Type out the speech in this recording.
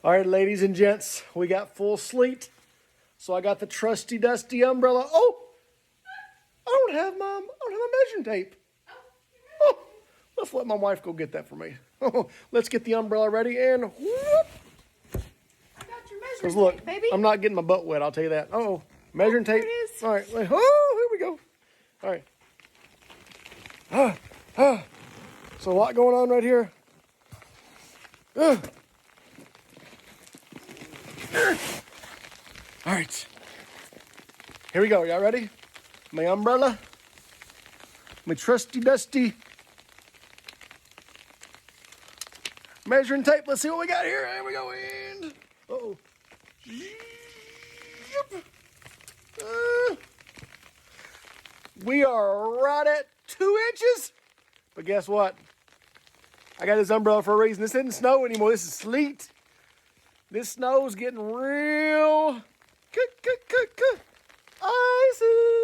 All right, ladies and gents, we got full sleet. So I got the trusty dusty umbrella. Oh, I don't have my measuring tape. Oh, let's let my wife go get that for me. Let's get the umbrella ready and whoop. I got your measuring Because look, tape, baby. I'm not getting my butt wet, I'll tell you that. Uh-oh, measuring tape. There it is. All right, oh, here we go. All right. So a lot going on right here. All right. Here we go. Y'all ready? My umbrella. My trusty dusty measuring tape. Let's see what we got here. Here we go. And uh-oh. We are right at 2 inches. But guess what? I got this umbrella for a reason. This isn't snow anymore. This is sleet. This snow's getting real icy.